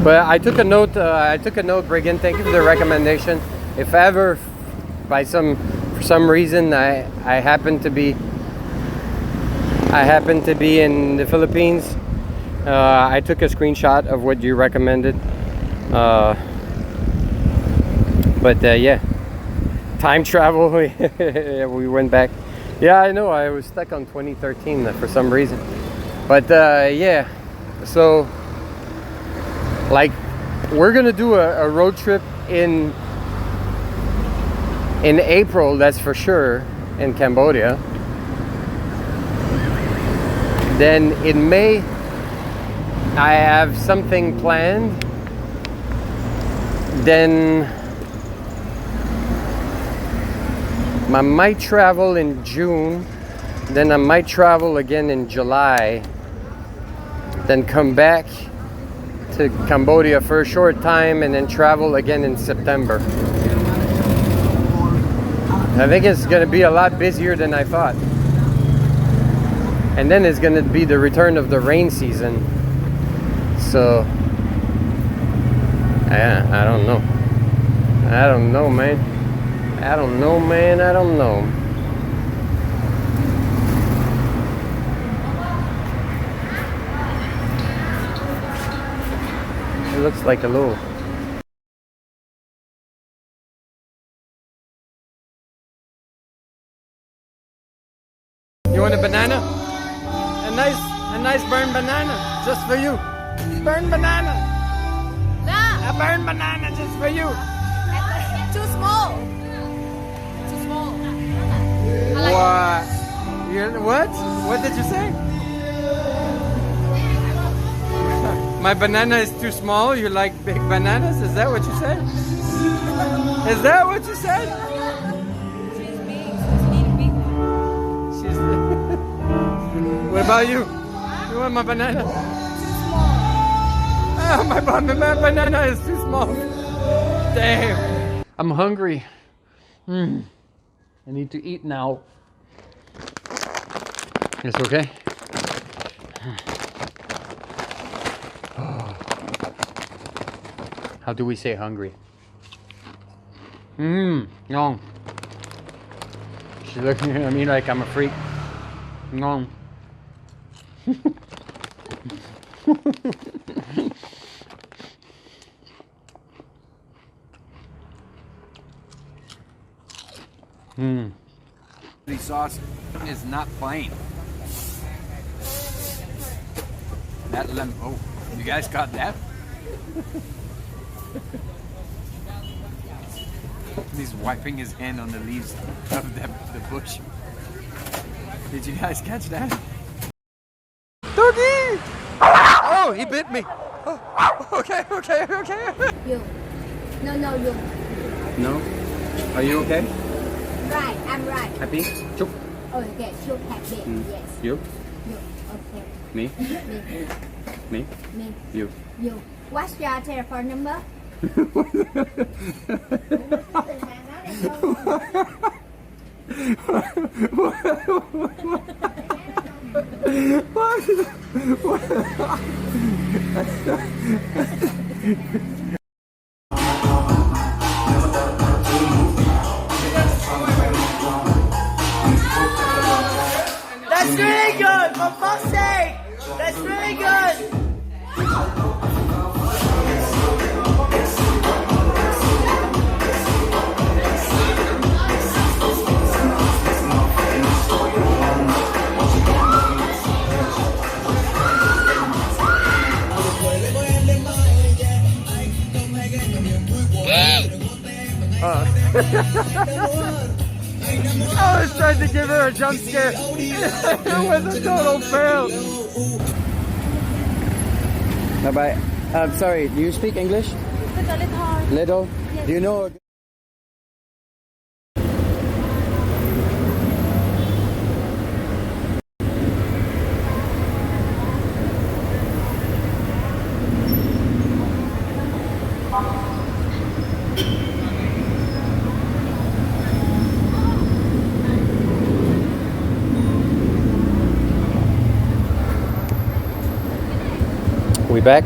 But I took a note. Brigham. Thank you for the recommendation. If ever, for some reason, I happen to be in the Philippines, I took a screenshot of what you recommended. But yeah, time travel. We went back. Yeah, I know. I was stuck on 2013 for some reason. But yeah, so like we're gonna do a road trip in April, that's for sure, in Cambodia. Then in May I have something planned. Then I might travel in June. Then I might travel again in July. Then come back to Cambodia for a short time and then travel again in September. I think it's going to be a lot busier than I thought. And then it's going to be the return of the rain season. So, yeah, I don't know. I don't know, man. I don't know, man. I don't know. It looks like a little... You want a banana? A nice burnt banana, just for you. Burnt banana. No. A burnt banana just for you. Too small. Too small. What? What did you say? My banana is too small. You like big bananas? Is that what you said? Is that what you said? She's big, so she need a big one. What about you? You want my banana? Too small. Oh, my banana is too small. Damn. I'm hungry. I need to eat now. It's okay. How do we say hungry? No. She's looking at me like I'm a freak. No. The sauce is not plain. That lemon. Oh, you guys got that? He's wiping his hand on the leaves of the bush. Did you guys catch that? Doggy! Oh, he bit me. Oh, okay. You. No, you. No? Are you okay? Right, I'm right. Happy? Chúc. Okay, should happy. Yes. You? You. Okay. Me? Me. Me? Me. You. You. What's your telephone number? That's really good, for fuck's sake! That's really good! I was trying to give her a jump scare. It was a total fail. Bye-bye. I'm sorry, do you speak English? Little? Yes. Do you know... We back?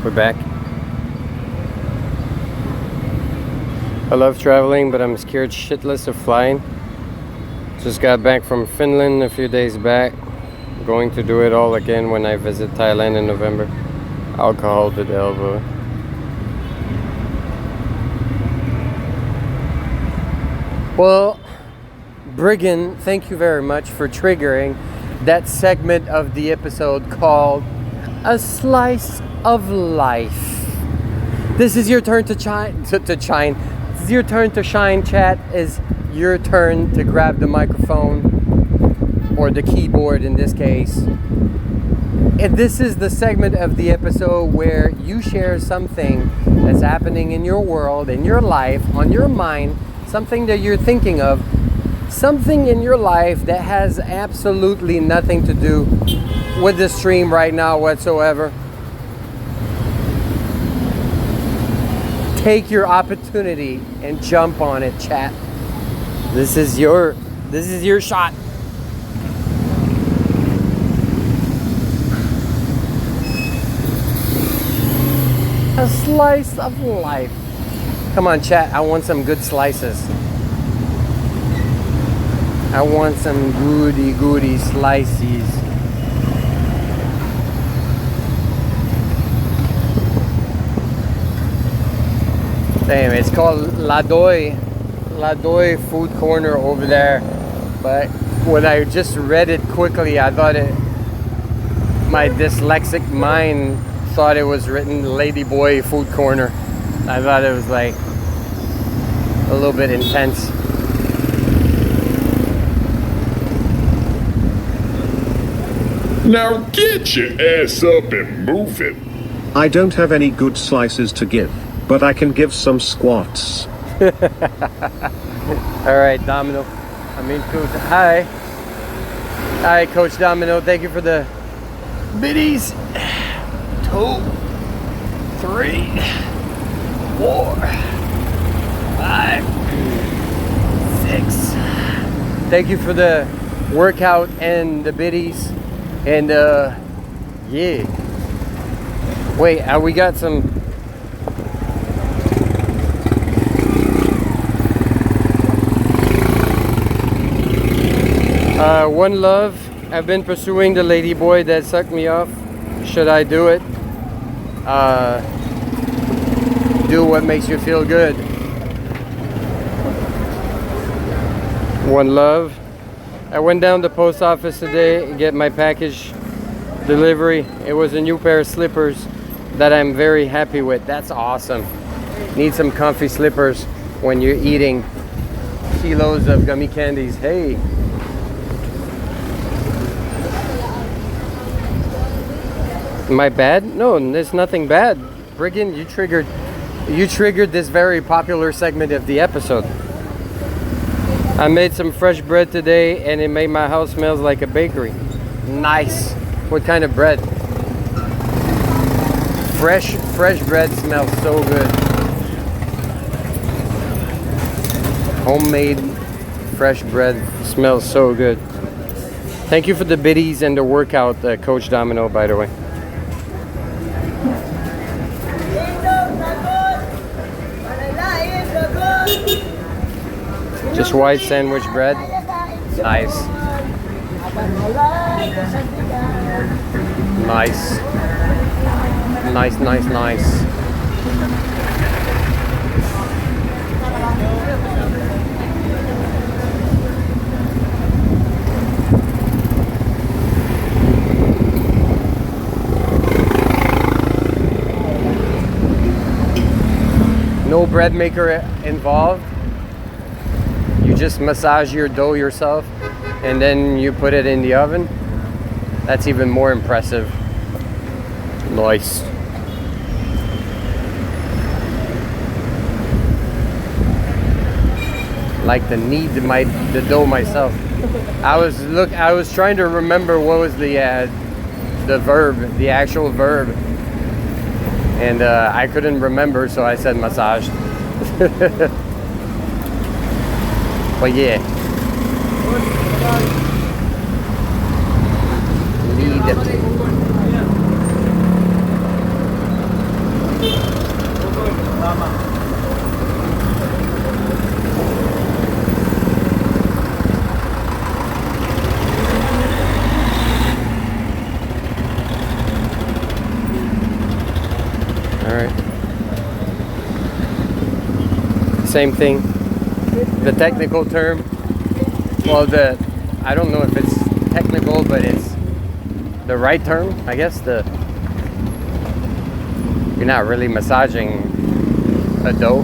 We're back. I love traveling, but I'm scared shitless of flying. Just got back from Finland a few days back. Going to do it all again when I visit Thailand in November. Alcohol to the elbow. Well, Briggan, thank you very much for triggering that segment of the episode called A Slice of Life. This is your turn to shine. This is your turn to shine, chat. Is your turn to grab the microphone or the keyboard in this case. And this is the segment of the episode where you share something that's happening in your world, in your life, on your mind, something that you're thinking of, something in your life that has absolutely nothing to do with the stream right now whatsoever. Take your opportunity and jump on it, chat. This is your shot. A slice of life. Come on, chat. I want some good slices. I want some goody slices. Damn, it's called Ladoy Food Corner over there. But when I just read it quickly, I thought my dyslexic mind thought it was written Ladyboy Food Corner. I thought it was like a little bit intense. Now get your ass up and move it. I don't have any good slices to give, but I can give some squats. Alright, Domino. Coach. Hi. Hi, Coach Domino. Thank you for the biddies. 2, 3, 4, 5, 6. Thank you for the workout and the biddies. And yeah. Wait, we got some. One love. I've been pursuing the lady boy that sucked me off. Should I do it? Do what makes you feel good. One love. I went down to the post office today to get my package delivery. It was a new pair of slippers that I'm very happy with. That's awesome. Need some comfy slippers when you're eating kilos of gummy candies. Hey. Am I bad? No, there's nothing bad. Briggan, you triggered this very popular segment of the episode. I made some fresh bread today and it made my house smells like a bakery. Nice. What kind of bread? Fresh bread smells so good. Homemade fresh bread smells so good. Thank you for the biddies and the workout, Coach Domino, by the way. Just white sandwich bread. Nice. Nice. Nice. No bread maker involved. You just massage your dough yourself and then you put it in the oven. That's even more impressive. Nice. Like to knead the dough myself. I was trying to remember what was the verb, the actual verb, and I couldn't remember, so I said massaged. But yeah. All right. Same thing. The technical term. Well, I don't know if it's technical, but it's the right term, I guess. You're not really massaging a dough,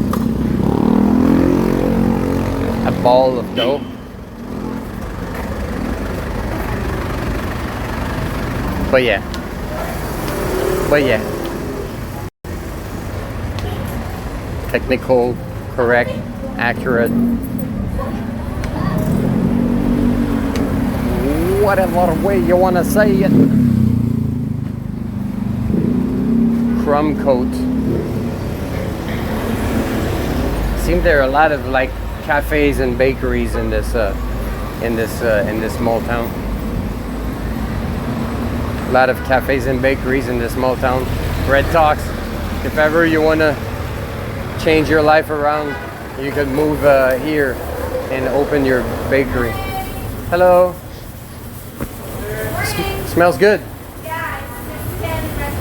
a ball of dough. But yeah. Technical, correct, accurate. Whatever way you want to say it. Crumb coat. Seems there are a lot of like cafes and bakeries in this small town. A lot of cafes and bakeries in this small town. Red Talks. If ever you want to change your life around, you could move here and open your bakery. Hello. Smells good. Yeah, it's Mexican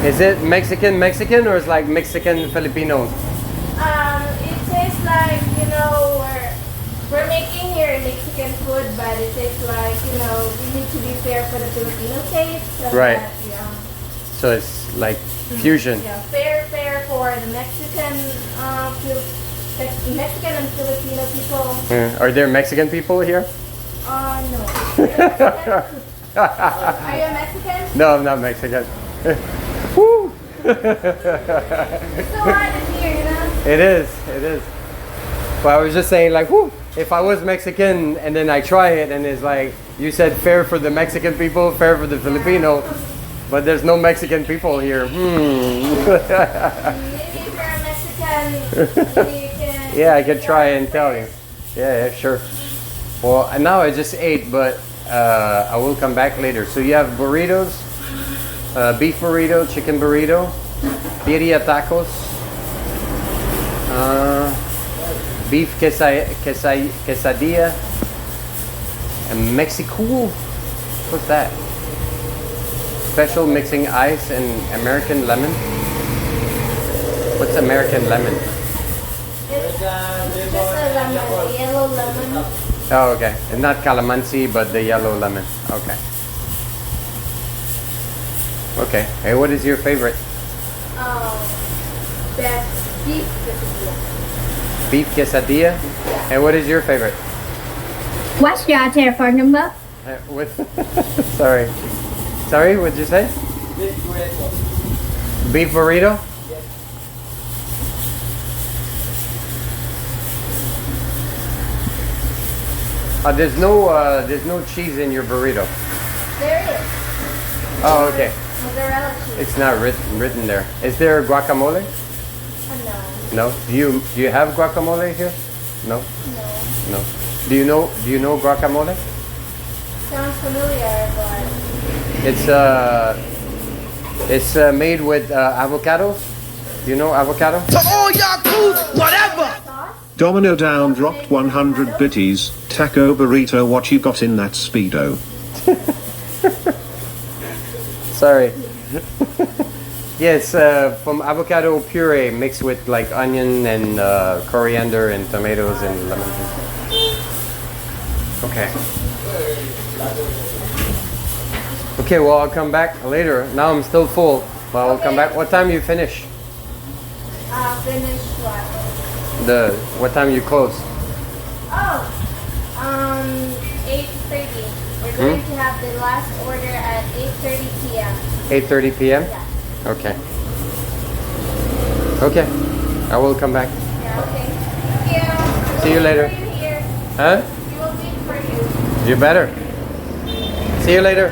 food. Is it Mexican or is like Mexican Filipino? It tastes like, you know, we're making here Mexican food, but it tastes like, you know, we need to be fair for the Filipino taste. So Right. that, yeah. So it's like fusion. Yeah, fair for the Mexican and Filipino people. Are there Mexican people here? No. Are you a Mexican? No, I'm not Mexican. Woo! It's so hard to hear, you know? It is. But I was just saying, like, whoo, if I was Mexican and then I try it and it's like, you said fair for the Mexican people, fair for the Filipino, but there's no Mexican people here. Maybe if you're a Mexican, you can... Yeah, I could try and tell you. Yeah, sure. Well, now I just ate, but I will come back later. So you have burritos, beef burrito, chicken burrito, birria tacos, beef quesadilla, and Mexicool. What's that? Special mixing ice and American lemon. What's American lemon? It's just a lemon, a yellow lemon. Oh, okay. And not calamansi, but the yellow lemon. Okay. Okay. Hey, what is your favorite? That's beef quesadilla. Beef quesadilla? And what is your favorite? What's your telephone number? With sorry. Sorry, what did you say? Beef burrito? There's no cheese in your burrito. There is. Oh, okay. Mozzarella cheese. It's not written there. Is there guacamole? No. No. Do you have guacamole here? No. No. No. Do you know guacamole? Sounds familiar, but... It's made with avocados. Do you know avocado? To all y'all crews, whatever. Domino down dropped 100 bitties. Taco burrito, what you got in that Speedo? Sorry. Yeah, it's from avocado puree mixed with like onion and coriander and tomatoes and lemon juice. Okay. Okay, well I'll come back later. Now I'm still full, but I'll come back. What time you finish? Finish what? What time you close? 8:30. We're going to have the last order at 8:30 p.m. 8:30 p.m. Yeah. Okay. Okay. I will come back. Yeah, okay. Thank you. See you later. We'll wait for you here. Huh? We will wait for you. You better. See you later.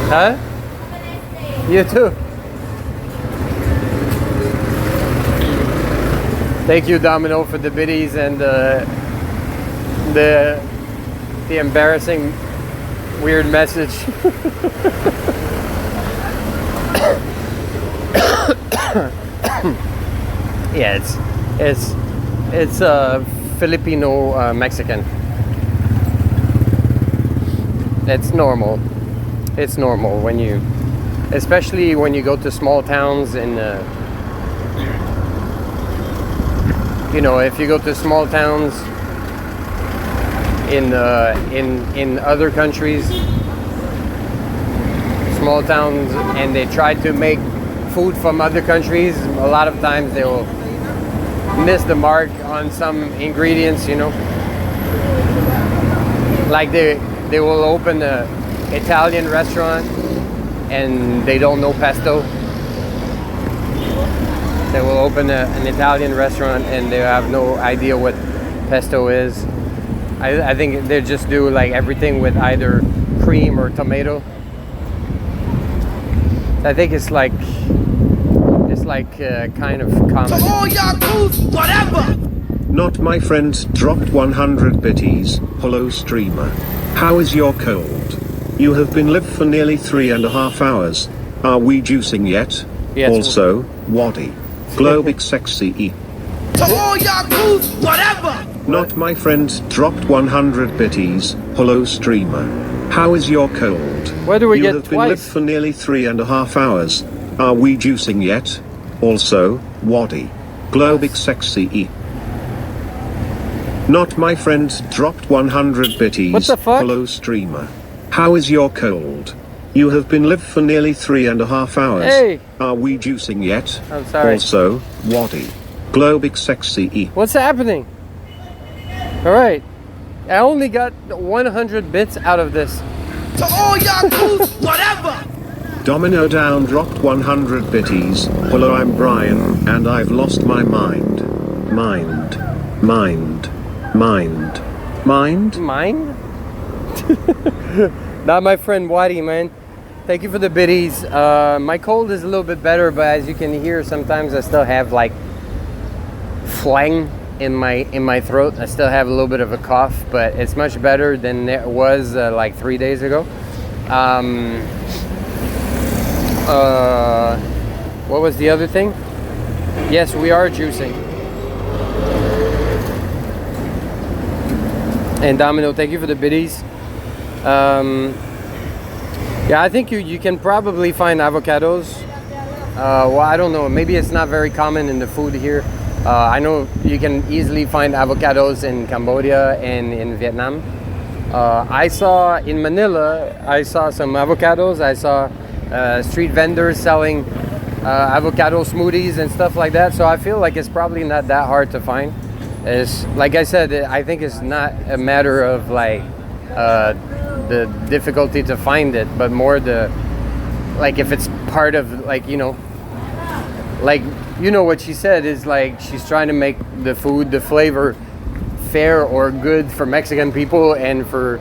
Huh? Have a nice day. You too. Thank you, Domino, for the biddies and the embarrassing weird message. Yeah, it's Filipino Mexican. It's normal. it's normal when you, especially when you go to small towns in, you know, if you go to small towns in other countries, small towns, and they try to make food from other countries, a lot of times they will miss the mark on some ingredients, you know. Like they will open a Italian restaurant and they don't know pesto. They will open an Italian restaurant and they have no idea what pesto is. I think they just do like everything with either cream or tomato. I think it's like kind of common. All y'all crews, whatever. Not my friend dropped 100 biddies. Hello streamer. How is your cold? You have been live for nearly 3.5 hours. Are we juicing yet? Yes. Also, Waddy. Globic sexy E. All y'all crews, whatever. Not my friend dropped 100 biddies. Hello streamer. How is your cold? Where do we you get have been live twice? for nearly 3.5 hours. Are we juicing yet? Also, Waddy. Globic sexy E. Not my friend dropped 100 biddies. What the fuck? Hello streamer. How is your cold? You have been live for nearly 3.5 hours. Hey! Are we juicing yet? I'm sorry. Also, Waddy. Globic sexy E. What's happening? Alright. I only got 100 bits out of this. To all y'all crews, whatever. Domino down dropped 100 biddies. Hello, I'm Brian, and I've lost my mind. Mind. Mine? Not my friend Waddy, man. Thank you for the biddies. My cold is a little bit better, but as you can hear, sometimes I still have like phlegm in my throat. I still have a little bit of a cough, but it's much better than it was like 3 days ago. What was the other thing? Yes, we are juicing. And Domino, thank you for the biddies. Yeah, I think you can probably find avocados. Well, I don't know. Maybe it's not very common in the food here. I know you can easily find avocados in Cambodia and in Vietnam. I saw in Manila, I saw some avocados. I saw street vendors selling avocado smoothies and stuff like that. So I feel like it's probably not that hard to find. It's like I said, I think it's not a matter of like the difficulty to find it, but more the like if it's part of like, you know, like, you know what she said is like she's trying to make the food, the flavor fair or good for Mexican people and for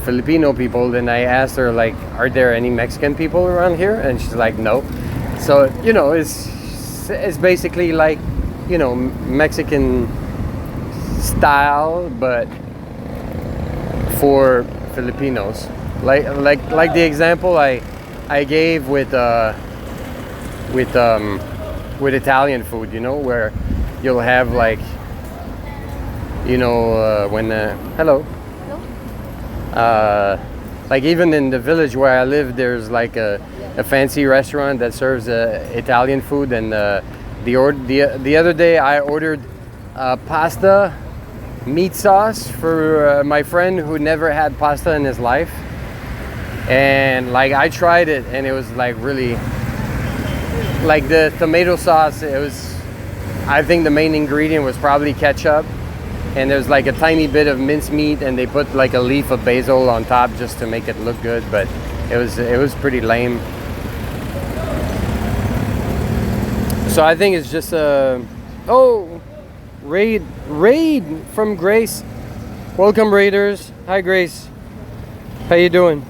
Filipino people. Then I asked her like, are there any Mexican people around here? And she's like, no. So, you know, it's basically like, you know, Mexican style, but for Filipinos. Like the example I gave with Italian food, you know, where you'll have like, you know, when hello. Like even in the village where I live, there's like a fancy restaurant that serves Italian food, and the other day I ordered pasta meat sauce for my friend who never had pasta in his life, and like I tried it and it was like really like the tomato sauce. It was, I think the main ingredient was probably ketchup, and there's like a tiny bit of mincemeat, and they put like a leaf of basil on top just to make it look good, but it was pretty lame. So I think it's just oh, raid from Grace. Welcome, Raiders. Hi, Grace. How you doing?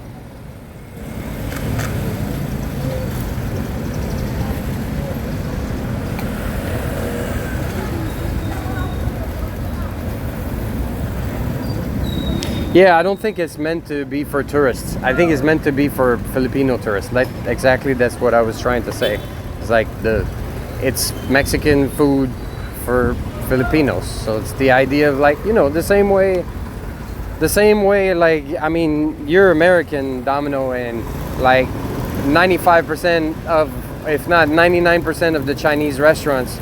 Yeah, I don't think it's meant to be for tourists. I think it's meant to be for Filipino tourists. Like exactly, that's what I was trying to say. It's like it's Mexican food for Filipinos. So it's the idea of like, you know, the same way The same way, like, I mean, you're American, Domino, and like 95% of, if not 99% of the Chinese restaurants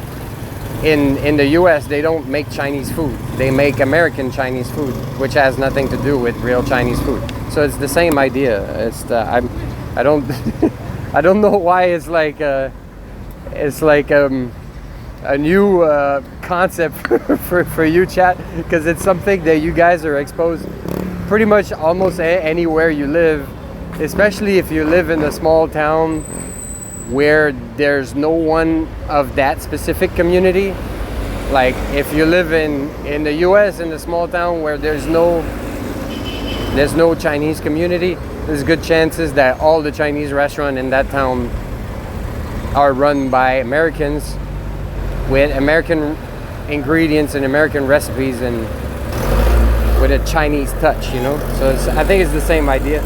in the US, they don't make Chinese food. They make American Chinese food, which has nothing to do with real Chinese food. So it's the same idea. It's the, I don't I don't know why it's like a new concept for you, chat, because it's something that you guys are exposed pretty much almost anywhere you live, especially if you live in a small town where there's no one of that specific community. Like if you live in the US in a small town where there's no Chinese community, there's good chances that all the Chinese restaurants in that town are run by Americans with American ingredients and American recipes and with a Chinese touch, you know? So I think it's the same idea.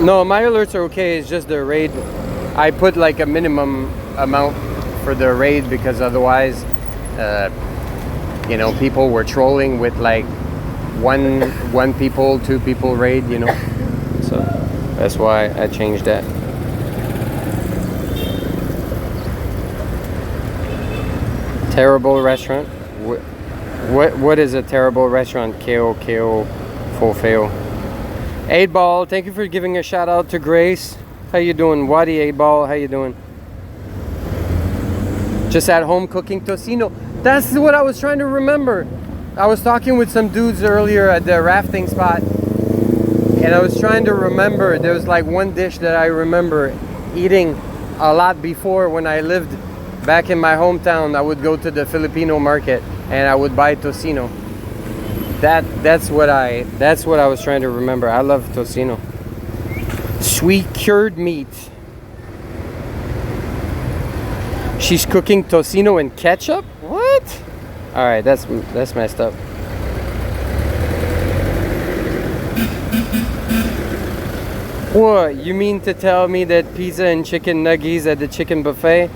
No, my alerts are okay. It's just the raid. I put like a minimum amount for the raid because otherwise, you know, people were trolling with like one people, 2 people raid, you know. So that's why I changed that. Terrible restaurant. What is a terrible restaurant? KO full fail. 8Ball, thank you for giving a shout out to Grace. How you doing? Wadi 8Ball, how you doing? Just at home cooking tocino. That's what I was trying to remember. I was talking with some dudes earlier at the rafting spot, and I was trying to remember. There was like one dish that I remember eating a lot before when I lived back in my hometown. I would go to the Filipino market and I would buy tocino. That's what I was trying to remember. I love tocino. Sweet cured meat. She's cooking tocino and ketchup? What? All right, that's messed up. What? You mean to tell me that pizza and chicken nuggets at the chicken buffet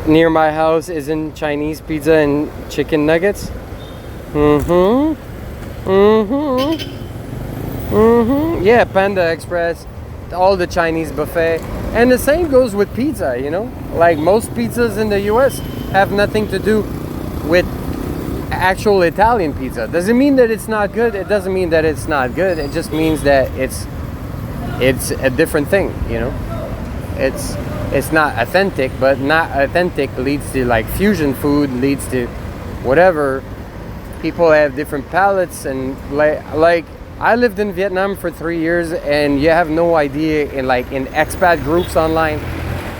near my house isn't Chinese pizza and chicken nuggets? Yeah, Panda Express, all the Chinese buffet. And the same goes with pizza, you know? Like most pizzas in the US have nothing to do with actual Italian pizza. Does it mean that it's not good? It doesn't mean that it's not good. It just means that it's a different thing, you know? It's not authentic, but not authentic leads to like fusion food, leads to whatever. People have different palates, and like I lived in Vietnam for 3 years, and you have no idea in expat groups online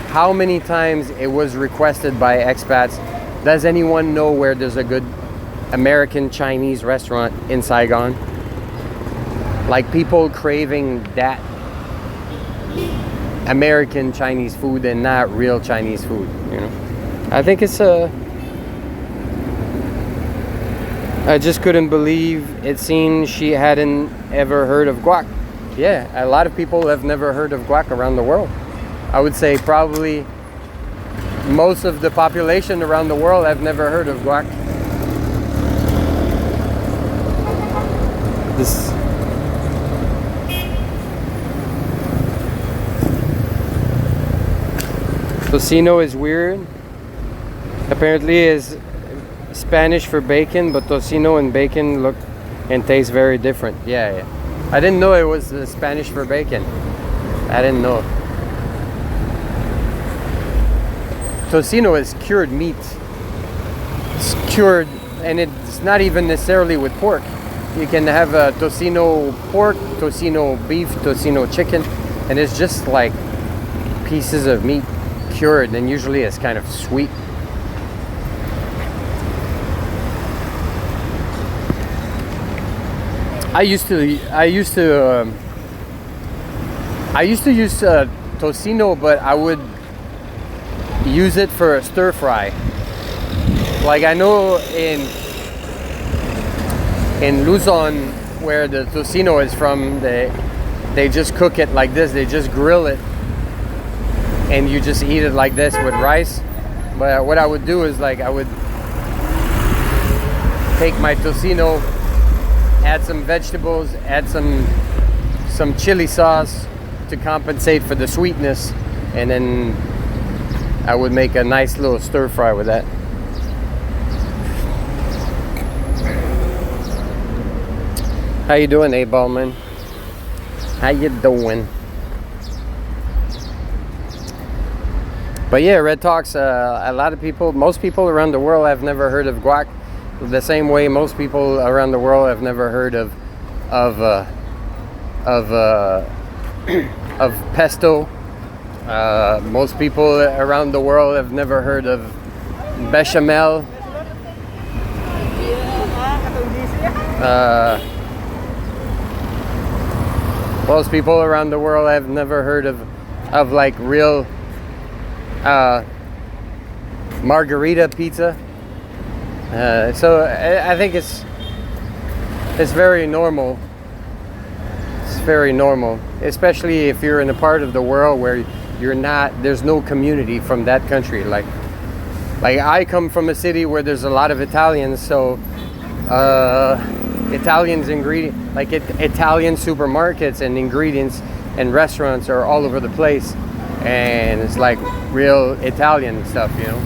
how many times it was requested by expats. Does anyone know where there's a good American Chinese restaurant in Saigon? Like people craving that American Chinese food and not real Chinese food, you know? I think it's I just couldn't believe it seemed she hadn't ever heard of guac. Yeah, a lot of people have never heard of guac around the world. I would say probably most of the population around the world have never heard of guac. This tocino is weird. Apparently is Spanish for bacon, but tocino and bacon look and taste very different. Yeah. I didn't know it was Spanish for bacon. I didn't know. Tocino is cured meat. It's cured, and it's not even necessarily with pork. You can have a tocino pork, tocino beef, tocino chicken, and it's just like pieces of meat cured, and usually it's kind of sweet. I used to use tocino, but I would use it for a stir fry. Like I know in Luzon, where the tocino is from, they just cook it like this. They just grill it, and you just eat it like this with rice. But what I would do is like I would take my tocino, add some vegetables, add some chili sauce to compensate for the sweetness, and then I would make a nice little stir fry with that. How you doing, 8-Ball man? How you doing? But yeah, Red Talks, a lot of people, most people around the world have never heard of guac. The same way most people around the world have never heard of pesto. Most people around the world have never heard of bechamel. Most people around the world have never heard of like real margarita pizza. So I think it's very normal. It's very normal, especially if you're in a part of the world where there's no community from that country. Like I come from a city where there's a lot of Italians, so Italian supermarkets and ingredients and restaurants are all over the place, and it's like real Italian stuff, you know,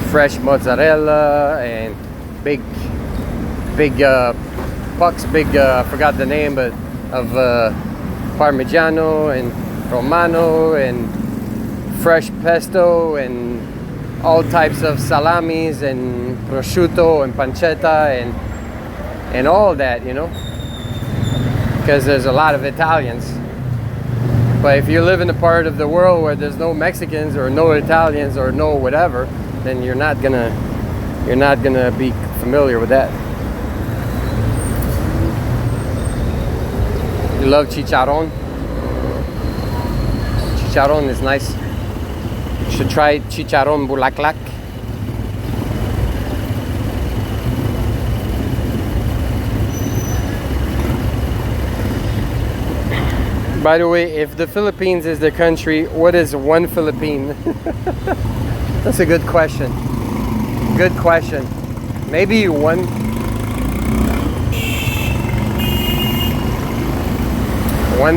fresh mozzarella and big pucks, I forgot the name, but of Parmigiano and Romano and fresh pesto and all types of salamis and prosciutto and pancetta and all that, you know, because there's a lot of Italians. But if you live in a part of the world where there's no Mexicans or no Italians or no whatever, then you're not gonna be familiar with that. You love chicharron? Chicharron is nice. You should try chicharron bulaklak. By the way, if the Philippines is the country, what is one Philippine? That's a good question. Good question. Maybe one.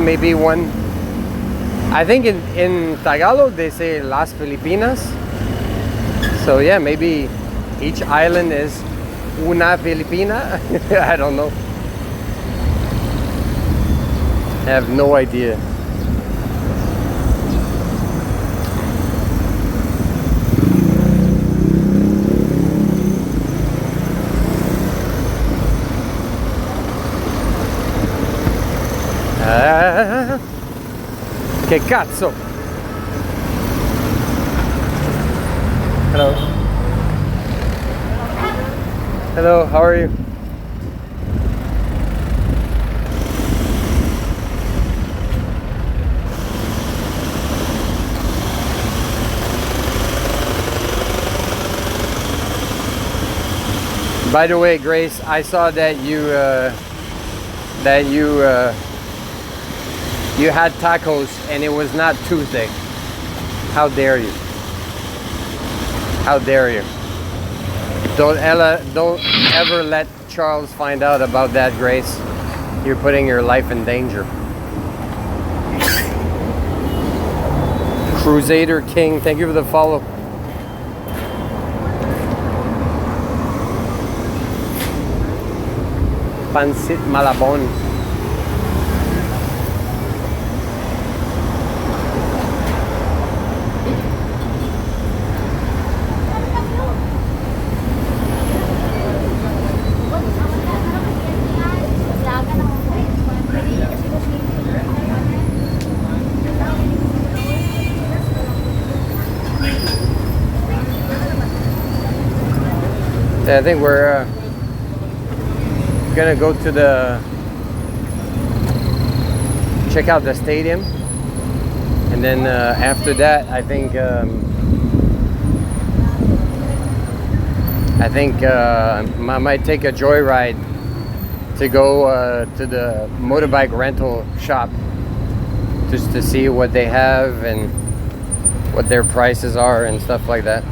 Maybe one. I think in Tagalog they say Las Filipinas. So yeah, maybe each island is una Filipina. I don't know. I have no idea. Che cazzo? Hello. Hello, how are you? By the way, Grace, I saw that you had tacos and it was not Tuesday. How dare you? How dare you? Don't ever let Charles find out about that, Grace. You're putting your life in danger. Crusader King, thank you for the follow. Pancit Malabon. I think we're gonna go to check out the stadium, and then after that I think I might take a joyride to go to the motorbike rental shop just to see what they have and what their prices are and stuff like that.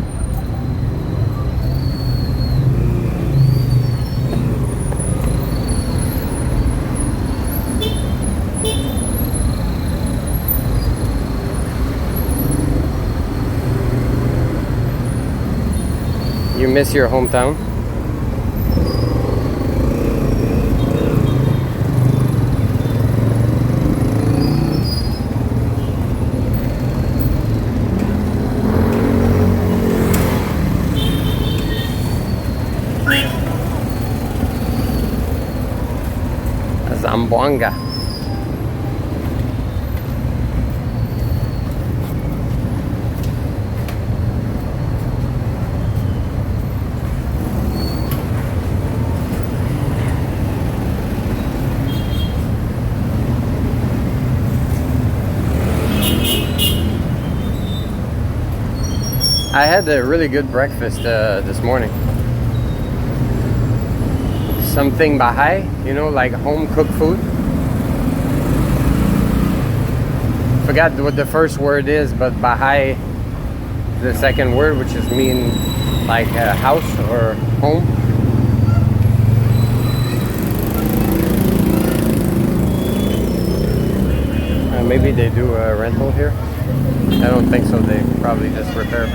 You miss your hometown? Zamboanga. I had a really good breakfast this morning. Something Baha'i, you know, like home cooked food. Forgot what the first word is, but Baha'i, the second word, which is mean like a house or home. Maybe they do a rental here. I don't think so. They probably just repair it.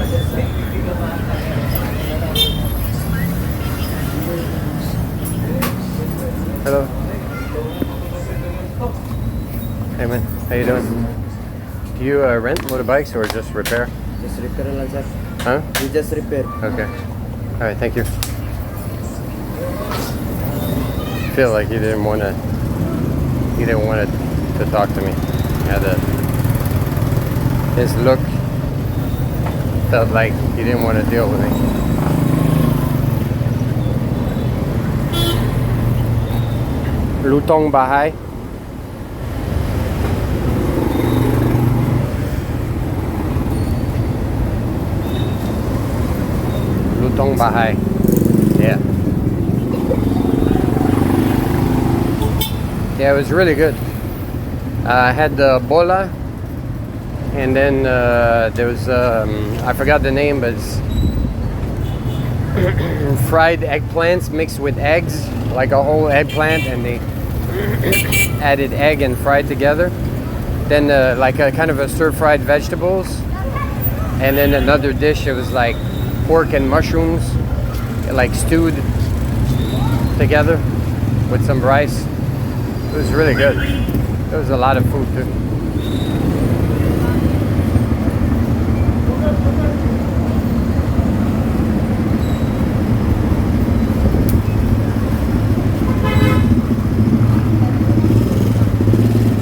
Hello. Hey man, how you doing? Do you rent motorbikes or just repair? Just repair lang, sir. Huh? We just repair. Okay. All right, thank you. Feel like he didn't want to talk to me. His look felt like he didn't want to deal with me. Lutong Baha'i. Lutong Baha'i. Yeah. Yeah, it was really good. I had the bola, and then there was I forgot the name, but it's fried eggplants mixed with eggs, like a whole eggplant, and they added egg and fried together. Then like a kind of a stir-fried vegetables, and then another dish. It was like pork and mushrooms, like stewed together with some rice. It was really good. There was a lot of food too.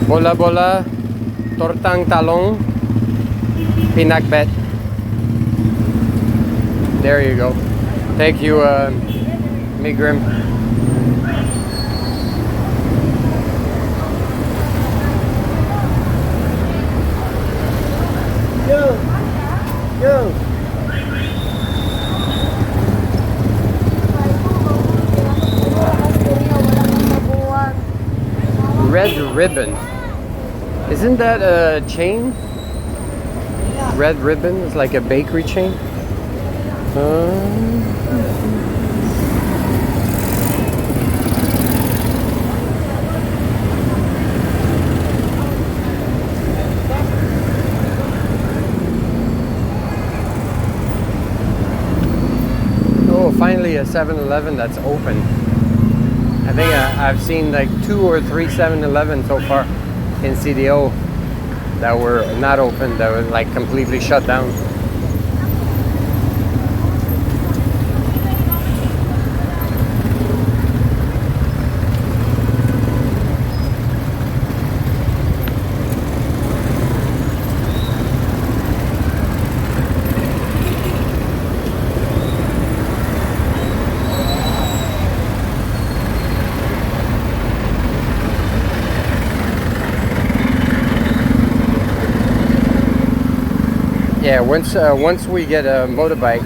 Bola bola, tortang talong, pinakbet. There you go. Thank you, Migrim. Yo! Red Ribbon. Isn't that a chain? Red Ribbon is like a bakery chain. Oh, finally a 7-Eleven that's open. I think I've seen like 2 or 3 7-Eleven so far in CDO that were not open, that were like completely shut down. Yeah, once we get a motorbike,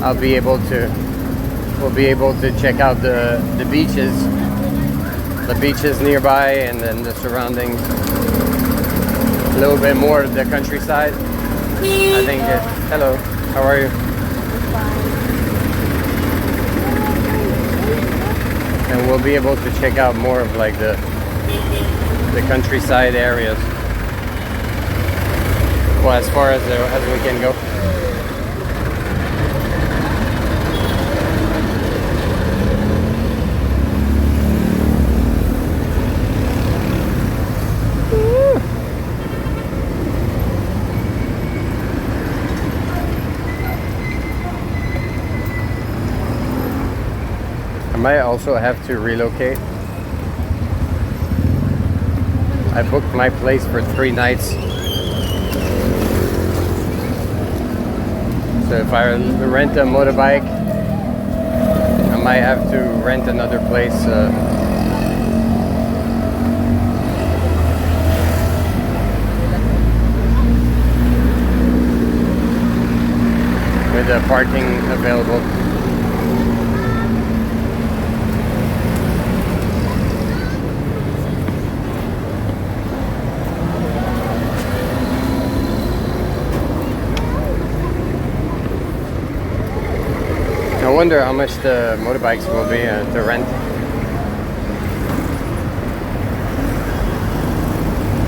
I'll be able to, we'll be able to check out the beaches the beaches nearby and then the surroundings. A little bit more of the countryside. I think. Hello, how are you? And we'll be able to check out more of like the countryside areas. Well, as far as we can go. I might also have to relocate. I booked my place for 3 nights. So if I rent a motorbike, I might have to rent another place. With the parking available. I wonder how much the motorbikes will be to rent.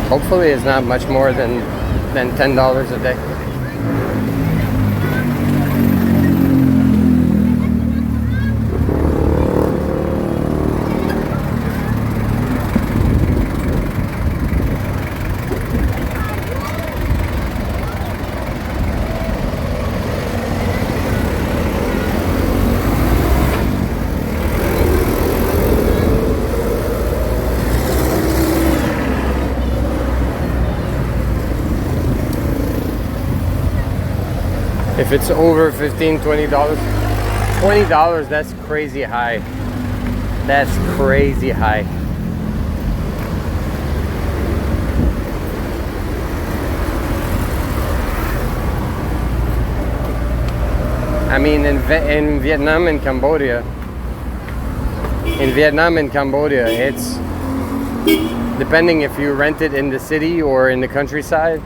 Hopefully it's not much more than $10 a day. If it's over $15, $20, $20, that's crazy high. That's crazy high. I mean, in Vietnam and Cambodia, it's depending if you rent it in the city or in the countryside,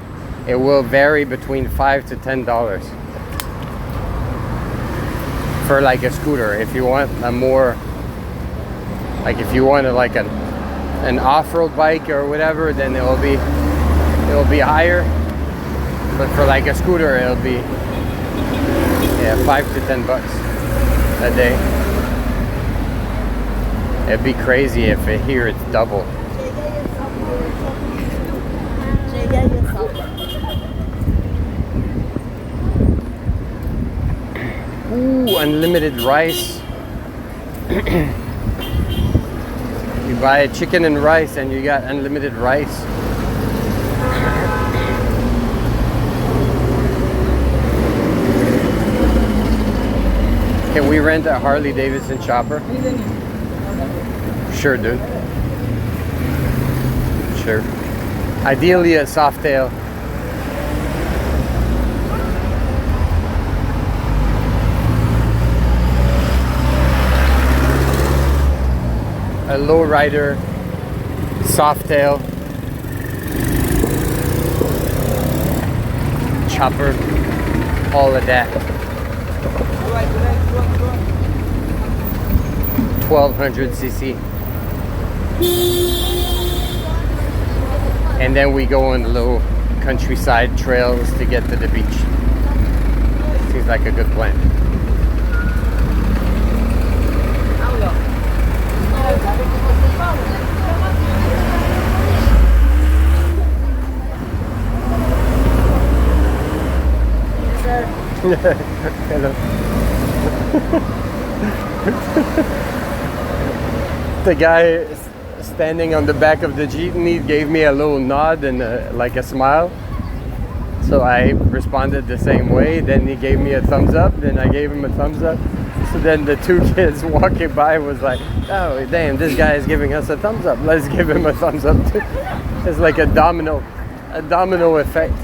it will vary between $5 to $10 for like a scooter. If you want a more, like if you want like an off-road bike or whatever, then it'll be higher. But for like a scooter, it'll be $5 to $10 a day. It'd be crazy if here it's double. Ooh, unlimited rice. You buy a chicken and rice and you got unlimited rice. Can we rent a Harley Davidson chopper? Sure, dude. Sure. Ideally a Softail. A lowrider, Softail, chopper, all of that. 1200 cc. And then we go on the little countryside trails to get to the beach. Seems like a good plan. Hello. The guy standing on the back of the jeepney gave me a little nod and like a smile. So I responded the same way. Then he gave me a thumbs up. Then I gave him a thumbs up. So then the 2 kids walking by was like, "Oh damn, this guy is giving us a thumbs up. Let's give him a thumbs up too." It's like a domino effect,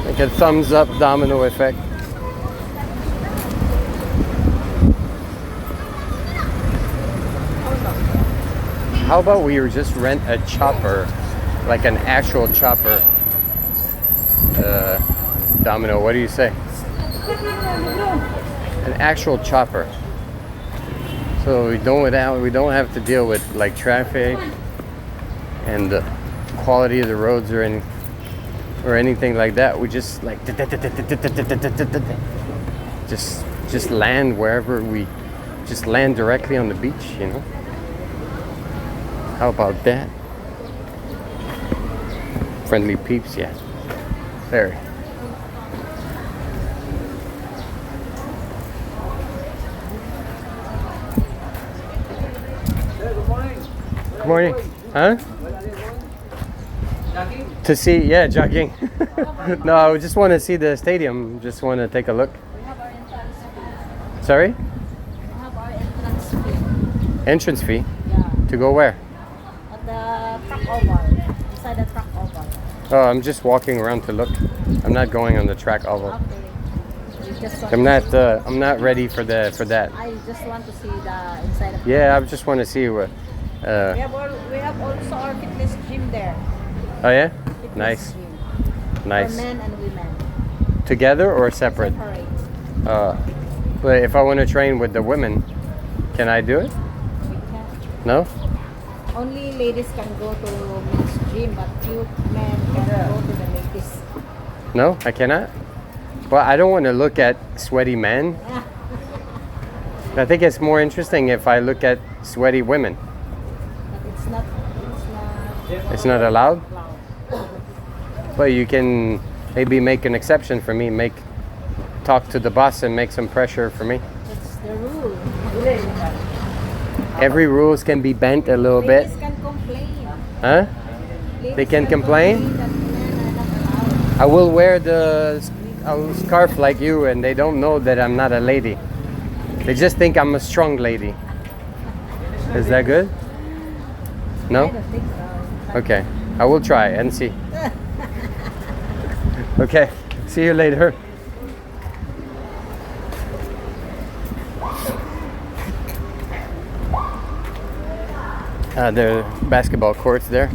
like a thumbs up domino effect. how about we just rent a chopper, like an actual chopper? Domino, what do you say? An actual chopper. So we don't have to deal with like traffic and the quality of the roads or anything like that. We just like just land wherever we just land directly on the beach, you know? How about that? Friendly peeps, yeah. Very. Good morning. Huh? Jogging? To see, yeah, jogging. No, I just want to see the stadium. Just want to take a look. We have our entrance fee. Sorry? We have our entrance fee. Entrance fee? Yeah. To go where? At the truck oval. Inside the truck oval. Oh, I'm just walking around to look. I'm not going on the track oval. Okay. You just want I'm to not. see- I'm not ready for that. I just want to see the inside of Yeah, I just want to see what. We have also our fitness gym there. Oh yeah. Fitness Nice. gym. Nice. For men and women. Together or separate? Separate. But if I want to train with the women, can I do it? We can. No. Only ladies can go to men's gym, but you men can go to the ladies. No, I cannot. Well, I don't want to look at sweaty men. I think it's more interesting if I look at sweaty women. But it's not. It's not allowed. Allowed. But you can maybe make an exception for me. Talk to the boss and make some pressure for me. That's the rule. Every rules can be bent a little bit. Ladies can complain. Huh? Ladies They can complain? that men are not allowed. I will wear the scarf like you, and they don't know that I'm not a lady. They just think I'm a strong lady. Is that good? I No? don't think so. Okay. I will try and see. Okay. See you later. There are basketball courts there.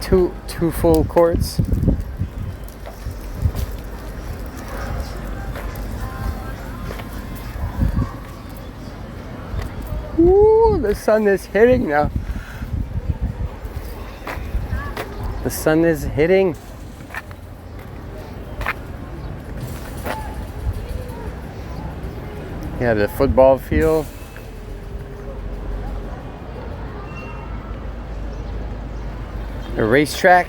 Two full courts. Ooh, the sun is hitting now. The sun is hitting. Yeah, the football field. A racetrack.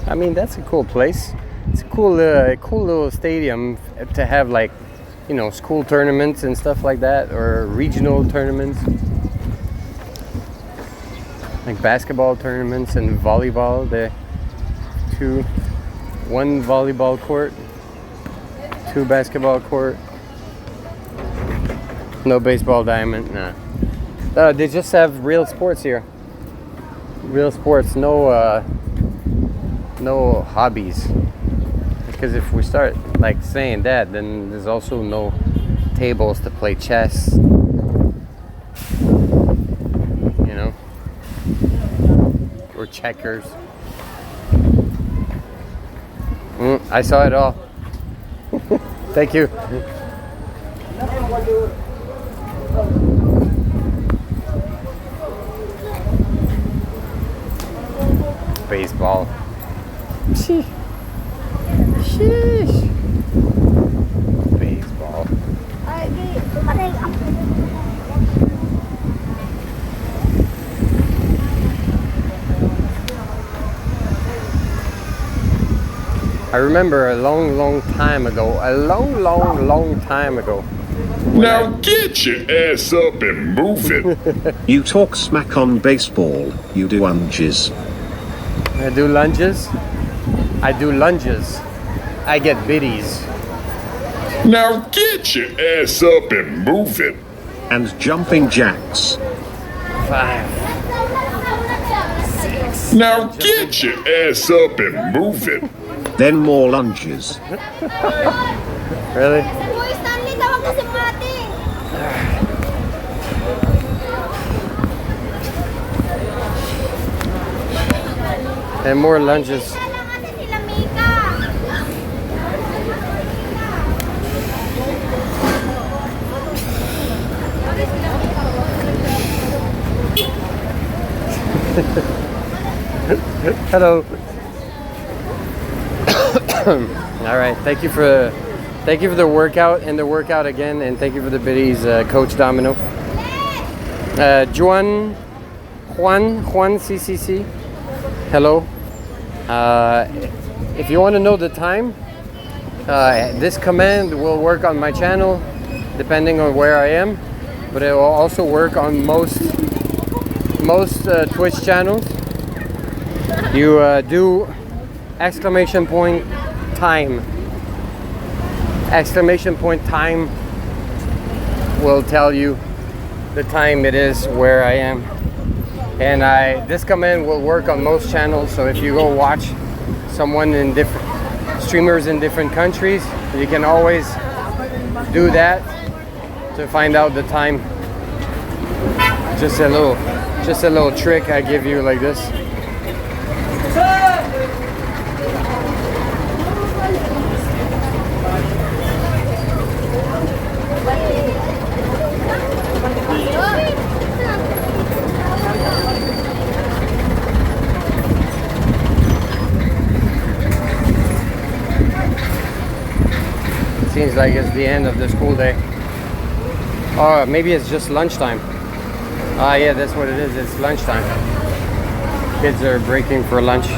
I mean, that's a cool place. It's a cool little stadium to have, like, you know, school tournaments and stuff like that, or regional tournaments, like basketball tournaments and volleyball. One volleyball court, 2 basketball court. No baseball diamond, nah. They just have real sports here. Real sports, no hobbies. Because if we start like saying that, then there's also no tables to play chess. You know? Or checkers. I saw it all. Thank you. Baseball. Sheesh. Baseball. I remember a long time ago, a long time ago. Now get your ass up and move it. You talk smack on baseball, you do lunges. I do lunges. I get biddies. Now get your ass up and move it. And jumping jacks. 5. Now get your ass up and move it. Then more lunges. Really? Boy, Stanley, tawag na si Mati. And more lunches. Kailangan na sila Mika. Hello. All right. Thank you for the workout and the workout again, and thank you for the biddies, Coach Domino. Juan CCC. Hello. If you want to know the time, this command will work on my channel, depending on where I am, but it will also work on most Twitch channels. You do exclamation point time. Exclamation point time will tell you the time it is where I am. And this command will work on most channels, so if you go watch someone in different streamers in different countries, you can always do that to find out the time. Just a little trick I give you like this. Seems like it's the end of the school day. Or maybe it's just lunchtime. Ah, yeah, that's what it is. It's lunchtime. Kids are breaking for lunch.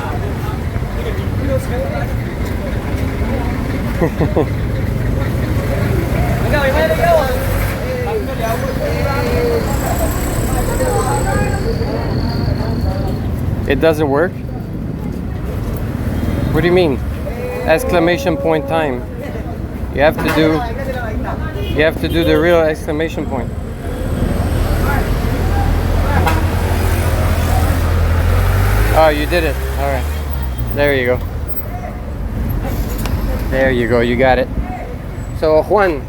It doesn't work? What do you mean? Exclamation point time. You have to do the real exclamation point. Oh, you did it. All right. There you go. There you go. You got it. So Juan,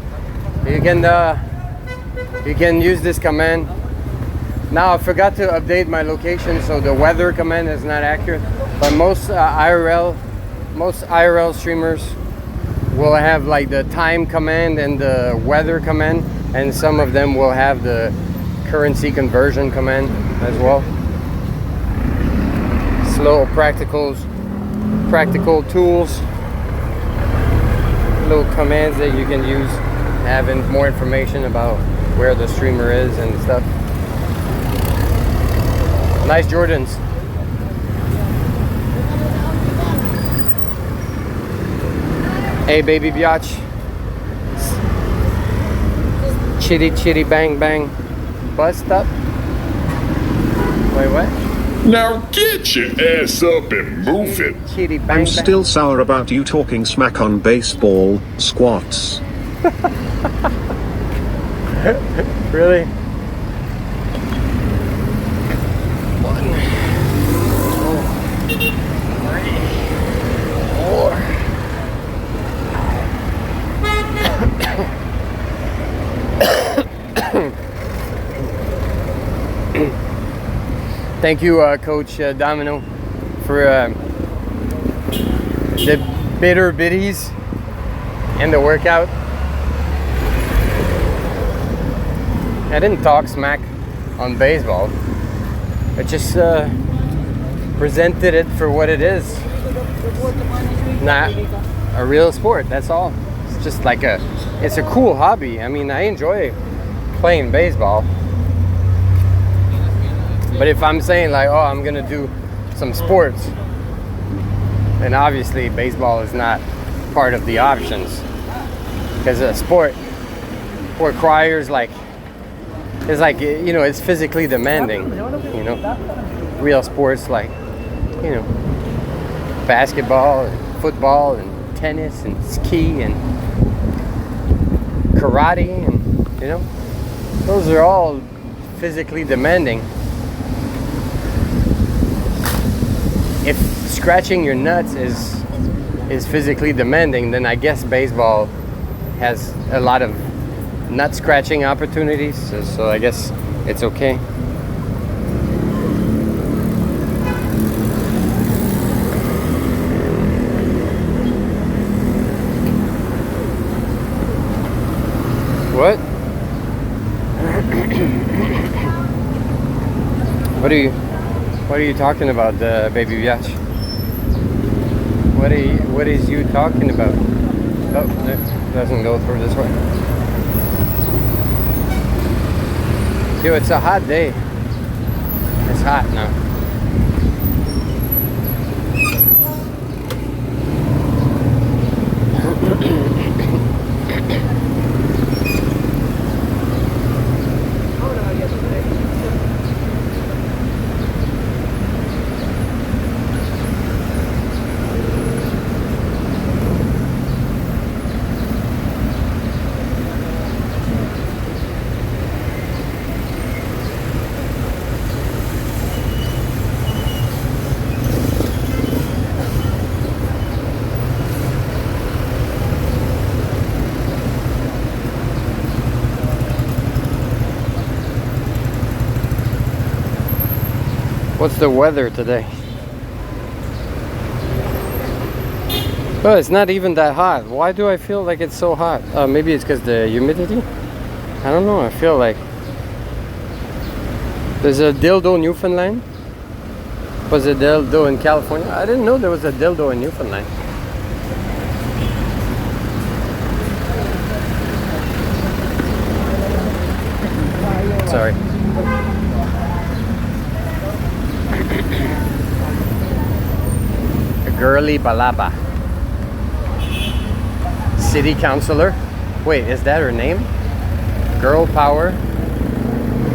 you can use this command. Now I forgot to update my location, so the weather command is not accurate. But most IRL streamers will have like the time command and the weather command, and some of them will have the currency conversion command as well. It's little practical tools, little commands that you can use, having more information about where the streamer is and stuff. Nice Jordans. Hey baby biatch. Chitty chitty bang bang. Bust up. Wait, what? Now get your ass up and move it. Chitty bang I'm bang. still sour about you talking smack on baseball squats. Really? Thank you, Coach Domino, for the bitter biddies and the workout. I didn't talk smack on baseball. I just presented it for what it is. Not a real sport, that's all. It's just like it's a cool hobby. I mean, I enjoy playing baseball. But if I'm saying like, oh, I'm gonna do some sports, then obviously baseball is not part of the options, because a sport requires it's physically demanding. Real sports like basketball and football and tennis and ski and karate, and those are all physically demanding. If scratching your nuts is physically demanding, then I guess baseball has a lot of nut scratching opportunities, so I guess it's okay. What? What are you talking about, baby biatch? What is you talking about? Oh, it doesn't go through this way. Yo, it's a hot day. It's hot now. What's the weather today? Oh, it's not even that hot. Why do I feel like it's so hot? Maybe it's because the humidity? I don't know. I feel like there's a dildo Newfoundland. Was a dildo in California? I didn't know there was a dildo in Newfoundland. Sorry. Girly Balaba. City councilor. Wait, is that her name? Girl power.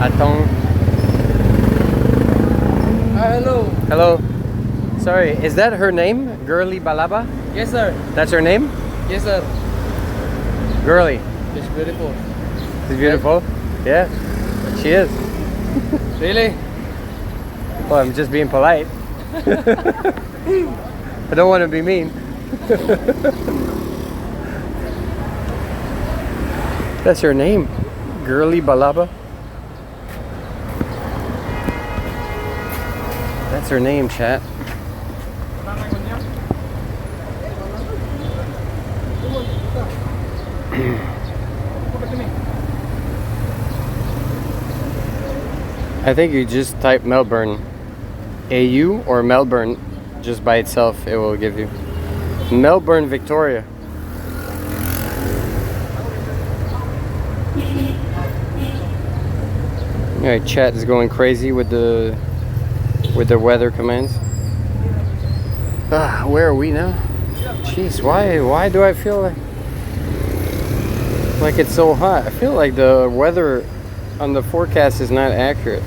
Atong. Hello. Hello. Sorry, is that her name? Girly Balaba? Yes, sir. That's her name? Yes, sir. Girly. It's beautiful. She's beautiful? Yeah. She is. Really? Well, I'm just being polite. I don't want to be mean. That's her name. Girly Balaba. That's her name, chat. I think you just type Melbourne. AU or Melbourne, just by itself, it will give you. Melbourne, Victoria. Alright, chat is going crazy with the weather commands. Where are we now? Jeez, why do I feel like it's so hot? I feel like the weather on the forecast is not accurate.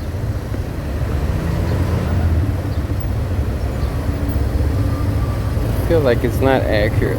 I feel like it's not accurate.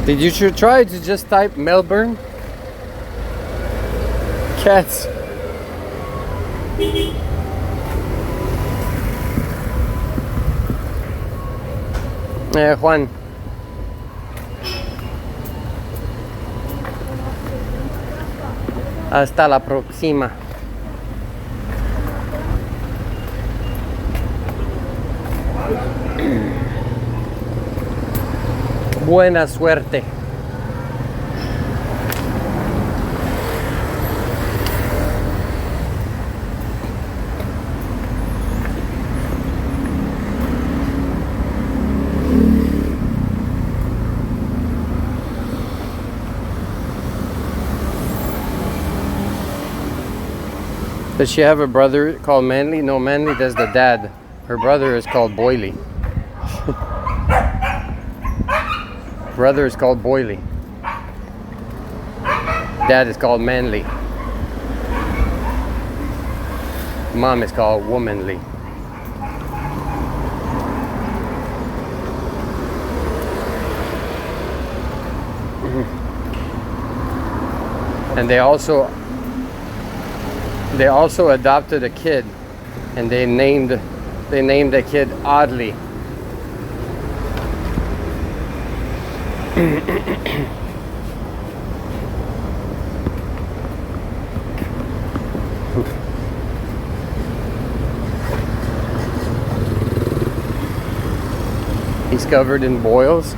Did you try to just type Melbourne? Cats. Juan. Hasta la próxima. Buena suerte. Does she have a brother called Manly? No, Manly does the dad. Her brother is called Boily. Brother is called Boily. Dad is called Manly. Mom is called Womanly. And they also adopted a kid, and they named the kid Oddly. He's covered in boils.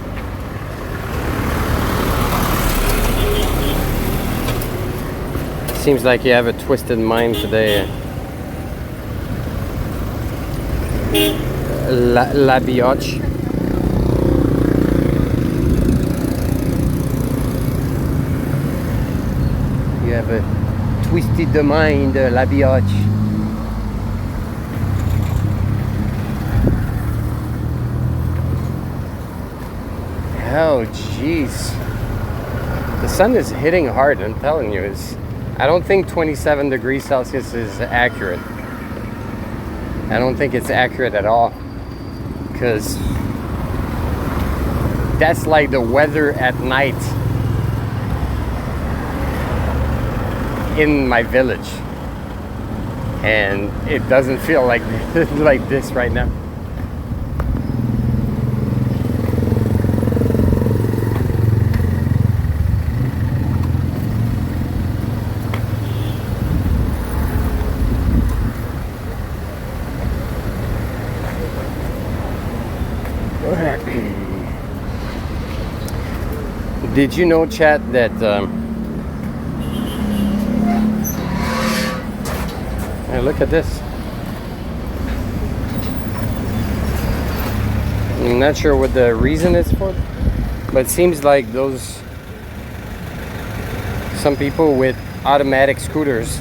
Seems like you have a twisted mind today. La biatch. You have a twisted mind, la biatch. Oh, jeez. The sun is hitting hard, I'm telling you. I don't think 27 degrees Celsius is accurate. I don't think it's accurate at all. Because that's like the weather at night in my village. And it doesn't feel like like this right now. Did you know, chat, that hey, look at this. I'm not sure what the reason is for, but it seems like some people with automatic scooters,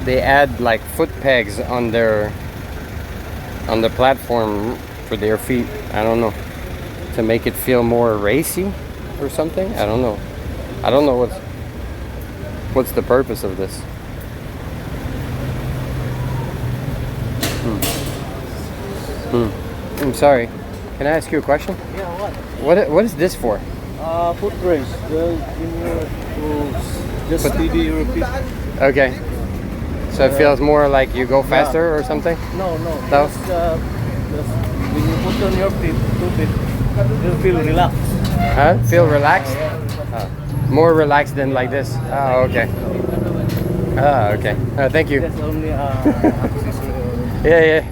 they add like foot pegs on the platform for their feet. I don't know, to make it feel more racy or something. I don't know what's the purpose of this. I'm sorry, can I ask you a question? Yeah, what? What is this for? Foot brace. Just steady your feet. Okay, so it feels more like you go faster or something? No. No? Just when you put on your feet, you'll feel relaxed. Huh? Feel relaxed? More relaxed than like this? Oh, okay. Oh, okay. Thank you. That's only Yeah.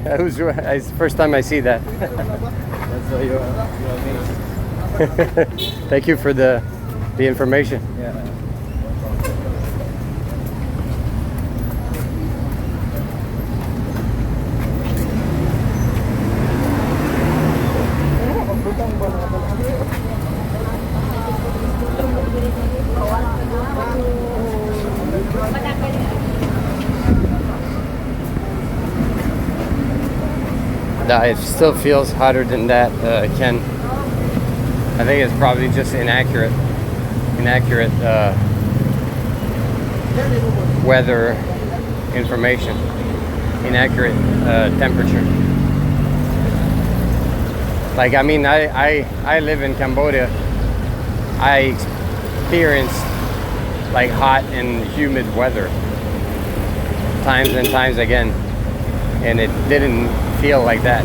It's the first time I see that. that's why you're amazed. Thank you for the information. Yeah. It still feels hotter than that, Ken. I think it's probably just inaccurate weather information, inaccurate temperature. Like, I mean, I live in Cambodia. I experienced like hot and humid weather times and times again, and it didn't feel like that.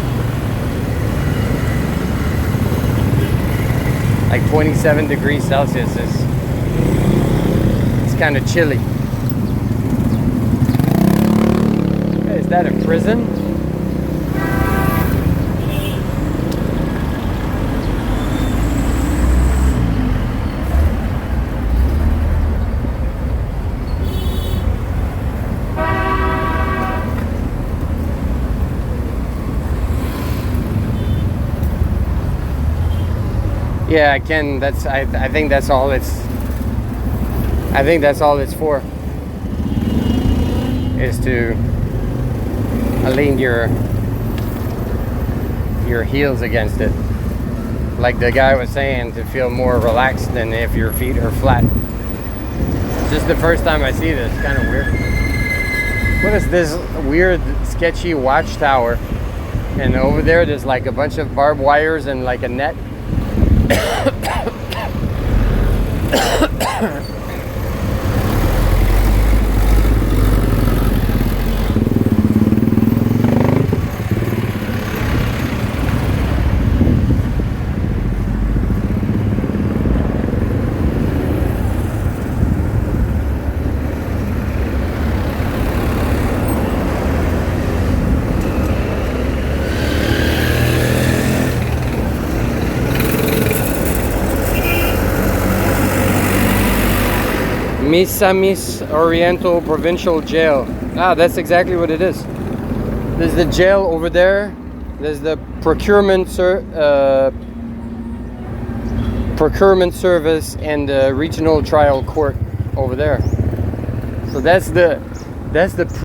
Like 27 degrees Celsius it's kind of chilly. Hey, is that a prison? Yeah, Ken, I think that's all it's for, is to lean your heels against it. Like the guy was saying, to feel more relaxed than if your feet are flat. It's just the first time I see this, kind of weird. What is this weird, sketchy watchtower? And over there, there's like a bunch of barbed wires and like a net. Misamis Oriental Provincial Jail. Ah, that's exactly what it is. There's the jail over there. There's the procurement service and the regional trial court over there. So that's the